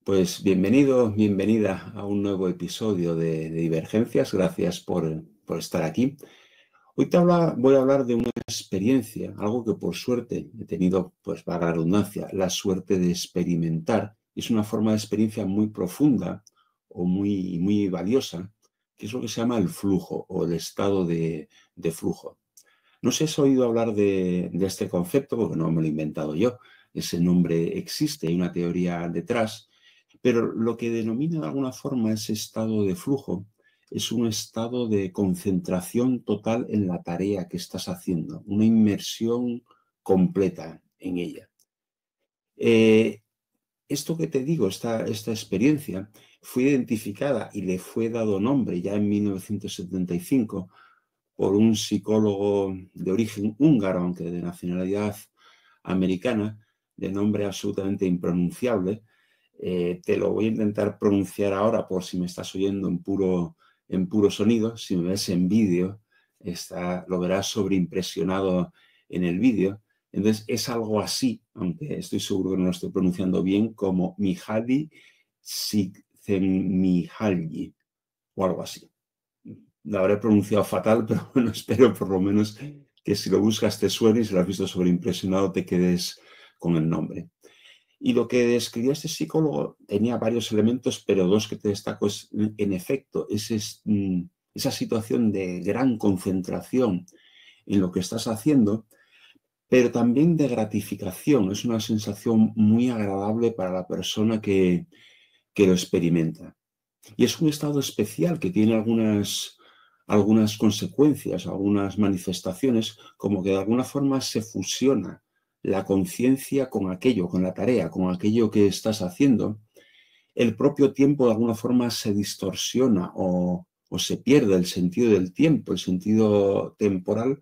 Pues bienvenido, bienvenida a un nuevo episodio de Divergencias. Gracias por estar aquí. Hoy voy a hablar de una experiencia, algo que por suerte he tenido, pues valga la redundancia, la suerte de experimentar. Es una forma de experiencia muy profunda o muy valiosa, que es lo que se llama el flujo o el estado de flujo. No sé si has oído hablar de este concepto, porque no me lo he inventado yo. Ese nombre existe, hay una teoría detrás. Pero lo que denomina de alguna forma ese estado de flujo es un estado de concentración total en la tarea que estás haciendo, una inmersión completa en ella. Esto que te digo, esta experiencia, fue identificada y le fue dado nombre ya en 1975 por un psicólogo de origen húngaro, aunque de nacionalidad americana, de nombre absolutamente impronunciable. Te lo voy a intentar pronunciar ahora por si me estás oyendo en puro sonido. Si me ves en vídeo, lo verás sobreimpresionado en el vídeo. Entonces es algo así, aunque estoy seguro que no lo estoy pronunciando bien, como Mihaly Csikszentmihalyi o algo así. Lo habré pronunciado fatal, pero bueno, espero por lo menos que si lo buscas te suene y si lo has visto sobreimpresionado te quedes con el nombre. Y lo que describía este psicólogo tenía varios elementos, pero dos que te destaco es, en efecto, esa situación de gran concentración en lo que estás haciendo, pero también de gratificación. Es una sensación muy agradable para la persona que lo experimenta. Y es un estado especial que tiene algunas consecuencias, algunas manifestaciones, como que de alguna forma se fusiona la conciencia con aquello, con la tarea, con aquello que estás haciendo. El propio tiempo de alguna forma se distorsiona o se pierde el sentido del tiempo, el sentido temporal,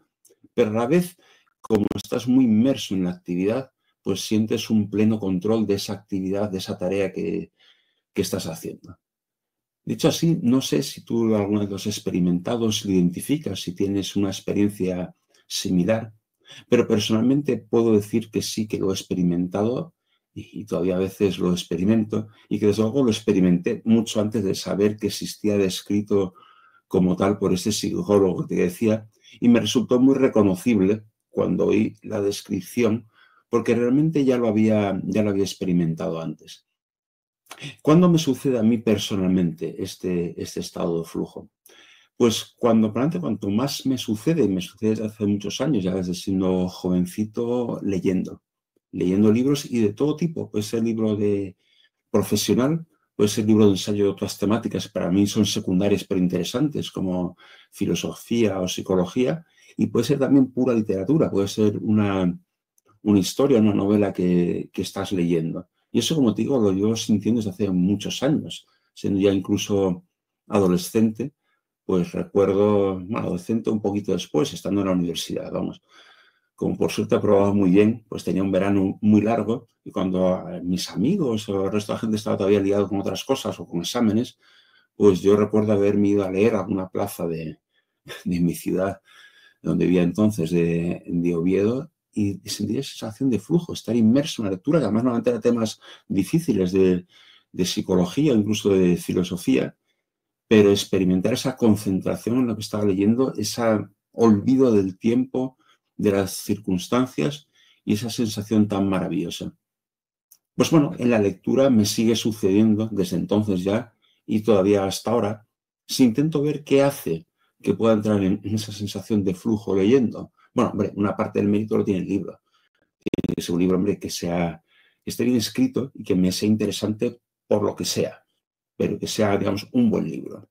pero a la vez, como estás muy inmerso en la actividad, pues sientes un pleno control de esa actividad, de esa tarea que estás haciendo. Dicho así, no sé si tú alguna de los experimentados lo identificas, si tienes una experiencia similar, pero personalmente puedo decir que sí que lo he experimentado y todavía a veces lo experimento y que desde luego lo experimenté mucho antes de saber que existía descrito como tal por este psicólogo que te decía, y me resultó muy reconocible cuando oí la descripción porque realmente ya lo había experimentado antes. ¿Cuándo me sucede a mí personalmente este estado de flujo? Pues cuanto más me sucede, y me sucede desde hace muchos años, ya desde siendo jovencito, leyendo libros y de todo tipo. Puede ser libro de profesional, puede ser libro de ensayo de otras temáticas, para mí son secundarias pero interesantes, como filosofía o psicología, y puede ser también pura literatura, puede ser una historia, una novela que estás leyendo. Y eso, como te digo, lo llevo sintiendo desde hace muchos años, siendo ya incluso adolescente, pues recuerdo, bueno, adolescente un poquito después, estando en la universidad, vamos. Como por suerte aprobaba muy bien, pues tenía un verano muy largo y cuando mis amigos o el resto de la gente estaba todavía liado con otras cosas o con exámenes, pues yo recuerdo haberme ido a leer a alguna plaza de mi ciudad, donde vivía entonces, de Oviedo, y sentir esa sensación de flujo, estar inmerso en la lectura, que además normalmente eran temas difíciles de psicología, incluso de filosofía, pero experimentar esa concentración en lo que estaba leyendo, ese olvido del tiempo, de las circunstancias y esa sensación tan maravillosa. Pues bueno, en la lectura me sigue sucediendo desde entonces ya y todavía hasta ahora, si intento ver qué hace que pueda entrar en esa sensación de flujo leyendo. Bueno, hombre, una parte del mérito lo tiene el libro. Tiene que ser un libro, hombre, que esté bien escrito y que me sea interesante por lo que sea, pero que sea, digamos, un buen libro.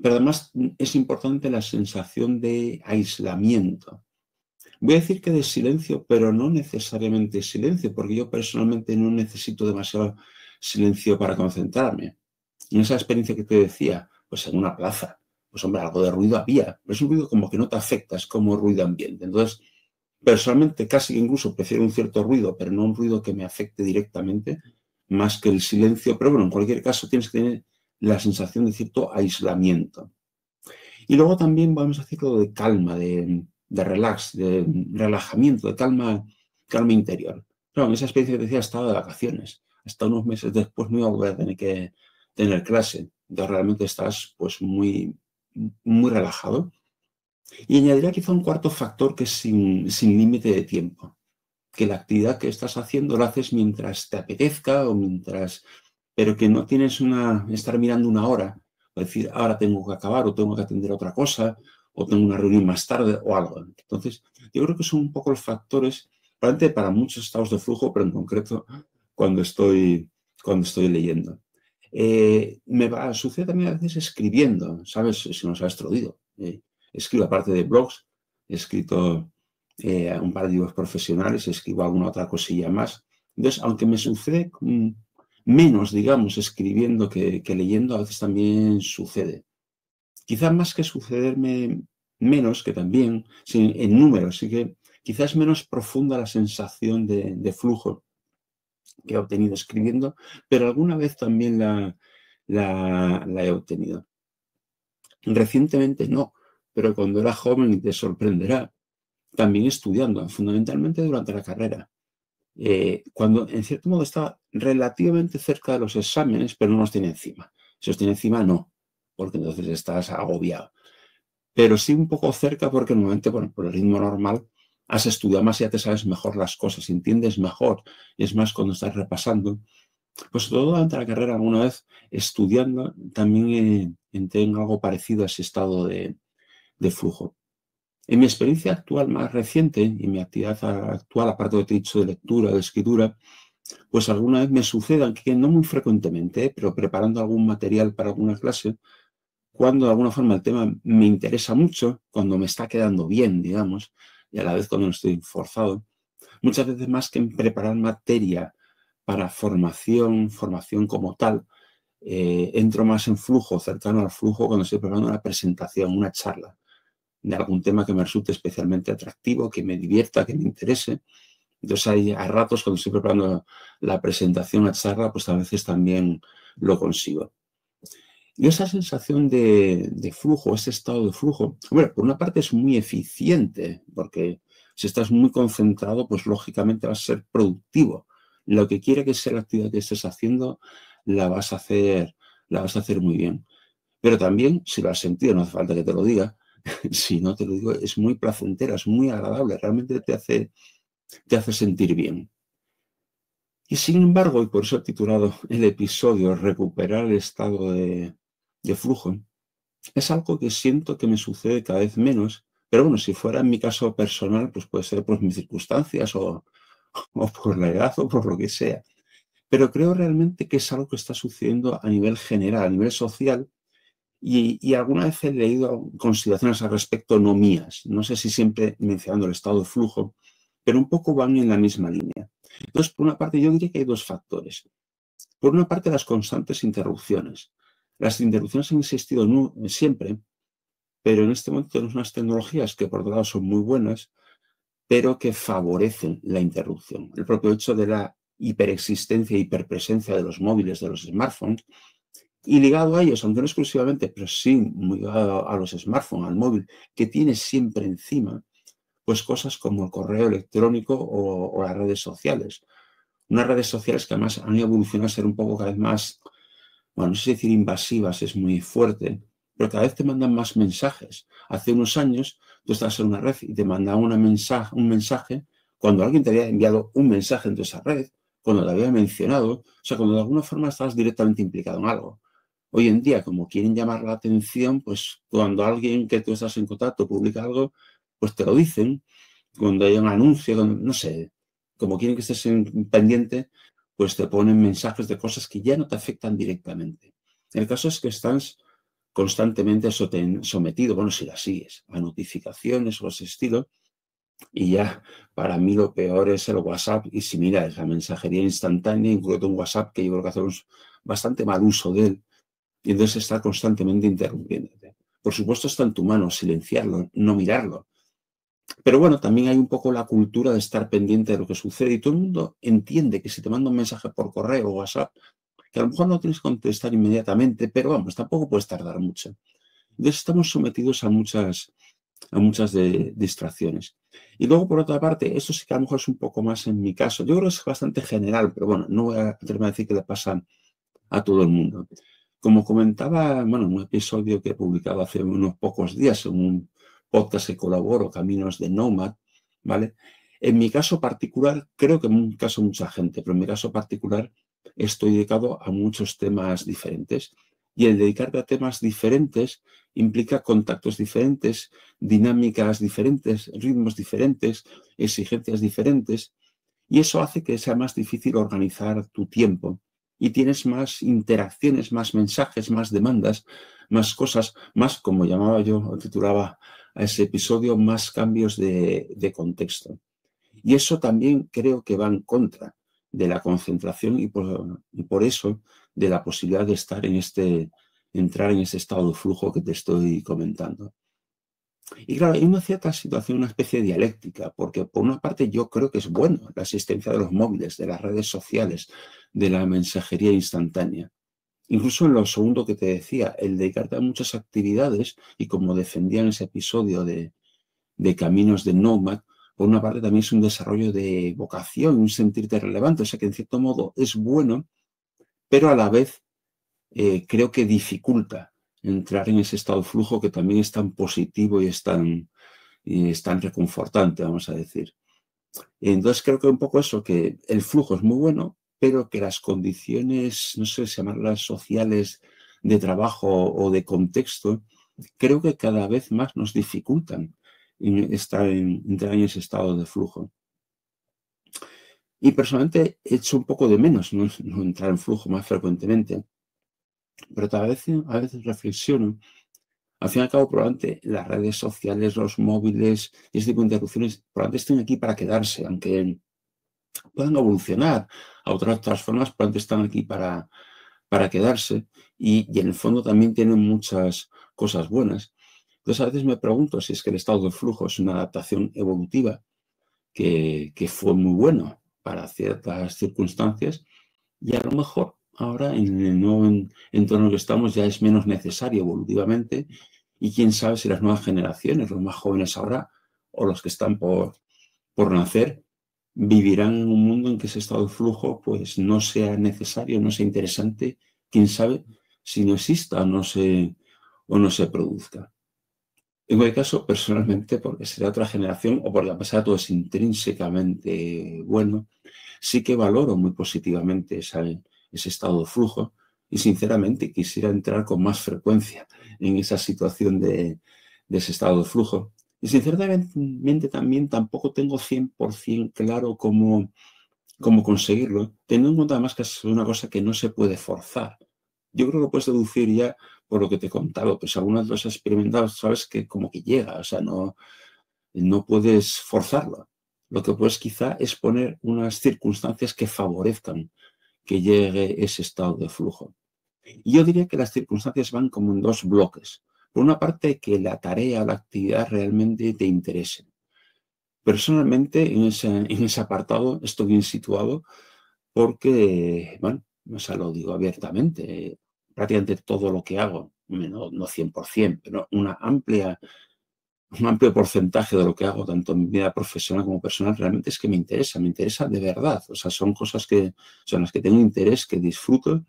Pero además es importante la sensación de aislamiento. Voy a decir que de silencio, pero no necesariamente silencio, porque yo personalmente no necesito demasiado silencio para concentrarme. En esa experiencia que te decía, pues en una plaza, pues hombre, algo de ruido había, pero es un ruido como que no te afecta, es como ruido ambiente. Entonces, personalmente casi incluso prefiero un cierto ruido, pero no un ruido que me afecte directamente, más que el silencio. Pero bueno, en cualquier caso tienes que tener la sensación de cierto aislamiento. Y luego también vamos a decirlo de calma, de relax, de relajamiento, de calma interior. Claro, en esa experiencia que decía estaba de vacaciones. hasta unos meses después no iba a volver a tener que tener clase. Entonces realmente estás pues muy relajado. Y añadiría quizá un cuarto factor que es sin límite de tiempo. Que la actividad que estás haciendo la haces mientras te apetezca o mientras... pero que no tienes estar mirando una hora, o decir, ahora tengo que acabar o tengo que atender a otra cosa o tengo una reunión más tarde o algo. Entonces, yo creo que son un poco los factores, probablemente para muchos estados de flujo, pero en concreto cuando estoy leyendo. Sucede también a veces escribiendo, ¿sabes? Si no sabes traducido. Escribo aparte de blogs, he escrito un par de libros profesionales, escribo alguna otra cosilla más. Entonces, aunque me sucede menos, digamos, escribiendo que leyendo, a veces también sucede. Quizás más que sucederme menos, que también, en números, sí que quizás menos profunda la sensación de flujo que he obtenido escribiendo, pero alguna vez también la he obtenido. Recientemente no, pero cuando era joven, y te sorprenderá, también estudiando, fundamentalmente durante la carrera. Cuando en cierto modo estaba relativamente cerca de los exámenes, pero no los tiene encima. Si los tiene encima, no, porque entonces estás agobiado. Pero sí un poco cerca porque normalmente, bueno, por el ritmo normal, has estudiado más y ya te sabes mejor las cosas, entiendes mejor. Y es más, cuando estás repasando, pues todo durante la carrera, alguna vez estudiando, también entré en algo parecido a ese estado de flujo. En mi experiencia actual más reciente, y mi actividad actual, aparte de lo que te he dicho de lectura, de escritura, pues alguna vez me sucede, aunque no muy frecuentemente, pero preparando algún material para alguna clase, cuando de alguna forma el tema me interesa mucho, cuando me está quedando bien, digamos, y a la vez cuando no estoy forzado, muchas veces más que en preparar materia para formación como tal, entro más en flujo, cercano al flujo, cuando estoy preparando una presentación, una charla de algún tema que me resulte especialmente atractivo, que me divierta, que me interese. Entonces hay a ratos cuando estoy preparando la presentación, la charla, pues a veces también lo consigo. Y esa sensación de flujo, ese estado de flujo, bueno, por una parte es muy eficiente, porque si estás muy concentrado, pues lógicamente vas a ser productivo. Lo que quiera que sea la actividad que estés haciendo, la vas a hacer muy bien. Pero también, si lo has sentido, no hace falta que te lo diga, si no te lo digo, es muy placentera, es muy agradable, realmente te hace sentir bien. Y sin embargo, y por eso he titulado el episodio Recuperar el estado de flujo, es algo que siento que me sucede cada vez menos, pero bueno, si fuera en mi caso personal, pues puede ser por mis circunstancias o por la edad o por lo que sea. Pero creo realmente que es algo que está sucediendo a nivel general, a nivel social, y alguna vez he leído consideraciones al respecto no mías. No sé si siempre mencionando el estado de flujo, pero un poco van en la misma línea. Entonces, por una parte, yo diría que hay dos factores. Por una parte, las constantes interrupciones. Las interrupciones han existido siempre, pero en este momento tenemos unas tecnologías que por otro lado son muy buenas, pero que favorecen la interrupción. El propio hecho de la hiperexistencia e hiperpresencia de los móviles, de los smartphones, y ligado a ellos, aunque no exclusivamente, pero sí muy ligado a los smartphones, al móvil, que tienes siempre encima, pues cosas como el correo electrónico o las redes sociales. Unas redes sociales que además han evolucionado a ser un poco cada vez más, bueno, no sé si decir invasivas, es muy fuerte, pero cada vez te mandan más mensajes. Hace unos años tú estabas en una red y te mandaban un mensaje cuando alguien te había enviado un mensaje en esa red, cuando te había mencionado, o sea, cuando de alguna forma estabas directamente implicado en algo. Hoy en día, como quieren llamar la atención, pues cuando alguien que tú estás en contacto publica algo, pues te lo dicen. Cuando hay un anuncio, no sé, como quieren que estés pendiente, pues te ponen mensajes de cosas que ya no te afectan directamente. El caso es que estás constantemente sometido, bueno, si la sigues, a notificaciones o ese estilo, y ya para mí lo peor es el WhatsApp, y si miras la mensajería instantánea, incluso un WhatsApp que yo creo que hacemos bastante mal uso de él, y entonces está constantemente interrumpiéndote. Por supuesto está en tu mano silenciarlo, no mirarlo. Pero bueno, también hay un poco la cultura de estar pendiente de lo que sucede y todo el mundo entiende que si te manda un mensaje por correo o WhatsApp, que a lo mejor no tienes que contestar inmediatamente, pero vamos, tampoco puedes tardar mucho. Entonces estamos sometidos a muchas distracciones. Y luego, por otra parte, esto sí que a lo mejor es un poco más en mi caso. Yo creo que es bastante general, pero bueno, no voy a atreverme a decir que le pasa a todo el mundo. Como comentaba, bueno, en un episodio que he publicado hace unos pocos días en un podcast que colaboro, Caminos de Nomad, ¿vale? En mi caso particular, creo que en un caso mucha gente, pero en mi caso particular estoy dedicado a muchos temas diferentes. Y el dedicarte a temas diferentes implica contactos diferentes, dinámicas diferentes, ritmos diferentes, exigencias diferentes, y eso hace que sea más difícil organizar tu tiempo. Y tienes más interacciones, más mensajes, más demandas, más cosas, más, como llamaba yo o titulaba a ese episodio, más cambios de contexto. Y eso también creo que va en contra de la concentración y por eso de la posibilidad de entrar en ese estado de flujo que te estoy comentando. Y claro, hay una cierta situación, una especie de dialéctica, porque por una parte yo creo que es bueno la existencia de los móviles, de las redes sociales, de la mensajería instantánea. Incluso en lo segundo que te decía, el dedicarte a muchas actividades, y como defendía en ese episodio de Caminos de Nomad, por una parte también es un desarrollo de vocación, un sentirte relevante, o sea que en cierto modo es bueno, pero a la vez creo que dificulta entrar en ese estado de flujo que también es tan positivo y es tan reconfortante, vamos a decir. Entonces creo que un poco eso, que el flujo es muy bueno, pero que las condiciones, no sé si llamarlas sociales, de trabajo o de contexto, creo que cada vez más nos dificultan entrar en ese estado de flujo. Y personalmente echo un poco de menos no entrar en flujo más frecuentemente, pero a veces reflexiono. Al fin y al cabo, probablemente las redes sociales, los móviles y este tipo de interrupciones probablemente estén aquí para quedarse, aunque puedan evolucionar a otras formas, probablemente están aquí para quedarse y en el fondo también tienen muchas cosas buenas. Entonces a veces me pregunto si es que el estado de flujo es una adaptación evolutiva que fue muy bueno para ciertas circunstancias y a lo mejor ahora en el nuevo entorno que estamos ya es menos necesario evolutivamente y quién sabe si las nuevas generaciones, los más jóvenes ahora o los que están por nacer, vivirán en un mundo en que ese estado de flujo pues no sea necesario, no sea interesante, quién sabe si no exista o no se produzca. En cualquier caso, personalmente, porque será otra generación o porque a pesar de todo es intrínsecamente bueno, sí que valoro muy positivamente ese estado de flujo y sinceramente quisiera entrar con más frecuencia en esa situación de ese estado de flujo. Y sinceramente también tampoco tengo 100% claro cómo conseguirlo, teniendo en cuenta además que es una cosa que no se puede forzar. Yo creo que puedes deducir ya por lo que te he contado, pues algunas veces has experimentado, sabes que como que llega, o sea, no puedes forzarlo. Lo que puedes quizá es poner unas circunstancias que favorezcan que llegue ese estado de flujo. Y yo diría que las circunstancias van como en dos bloques. Por una parte, que la tarea, la actividad realmente te interese. Personalmente, en ese apartado estoy bien situado porque, bueno, o sea, lo digo abiertamente, prácticamente todo lo que hago, no 100%, pero un amplio porcentaje de lo que hago, tanto en mi vida profesional como personal, realmente es que me interesa de verdad. O sea, son cosas que son las que tengo interés, que disfruto.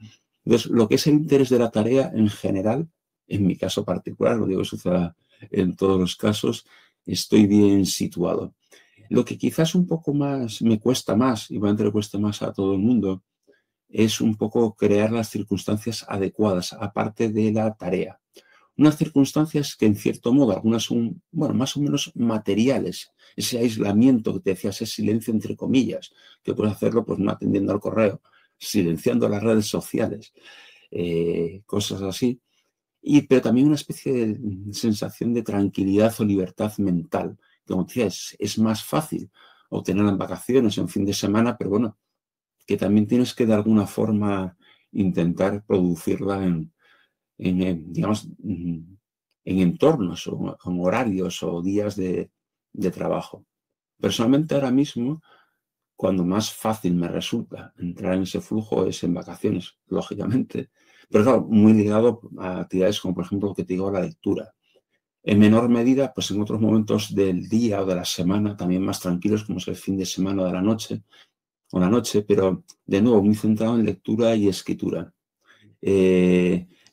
Entonces, lo que es el interés de la tarea en general, en mi caso particular, lo digo que suceda en todos los casos, estoy bien situado. Lo que quizás un poco más me cuesta más, y probablemente le cueste más a todo el mundo, es un poco crear las circunstancias adecuadas, aparte de la tarea. Unas circunstancias que en cierto modo, algunas son, bueno, más o menos materiales. Ese aislamiento que te decía, ese silencio entre comillas, que puedes hacerlo pues no atendiendo al correo, silenciando las redes sociales, cosas así. Pero también una especie de sensación de tranquilidad o libertad mental. Como te decía, es más fácil obtenerla en vacaciones, en fin de semana, pero bueno, que también tienes que de alguna forma intentar producirla digamos, en entornos o en horarios o días de trabajo. Personalmente ahora mismo, cuando más fácil me resulta entrar en ese flujo es en vacaciones, lógicamente. Pero claro, muy ligado a actividades como por ejemplo lo que te digo, la lectura. En menor medida, pues en otros momentos del día o de la semana, también más tranquilos, como es el fin de semana o de la noche, pero de nuevo muy centrado en lectura y escritura.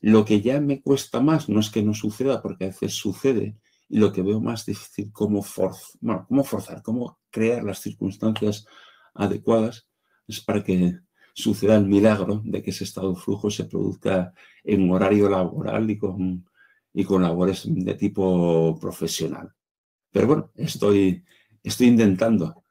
Lo que ya me cuesta más no es que no suceda, porque a veces sucede, y lo que veo más difícil cómo forzar, cómo crear las circunstancias adecuadas es para que suceda el milagro de que ese estado de flujo se produzca en horario laboral y con labores de tipo profesional. Pero bueno, estoy intentando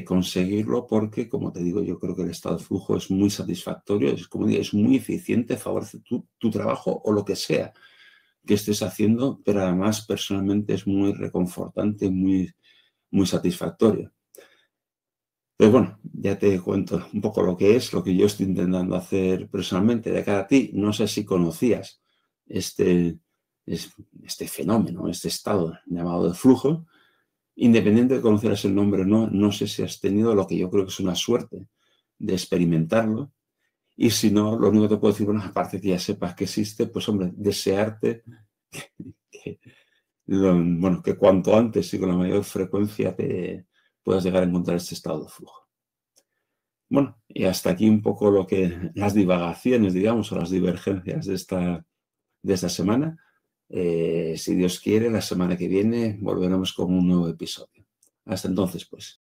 conseguirlo porque, como te digo, yo creo que el estado de flujo es muy satisfactorio, es muy eficiente, favorece tu trabajo o lo que sea que estés haciendo, pero además personalmente es muy reconfortante, muy, muy satisfactorio. Pero bueno, ya te cuento un poco lo que es, lo que yo estoy intentando hacer personalmente de cara a ti. No sé si conocías este, este fenómeno, este estado llamado de flujo. Independiente de conoceras el nombre o no, no sé si has tenido lo que yo creo que es una suerte de experimentarlo. Y si no, lo único que te puedo decir, bueno, aparte que ya sepas que existe, pues hombre, desearte que, bueno, que cuanto antes y con la mayor frecuencia te puedas llegar a encontrar este estado de flujo. Bueno, y hasta aquí un poco las divagaciones, digamos, o las divergencias de esta semana. Si Dios quiere, la semana que viene volveremos con un nuevo episodio. Hasta entonces, pues.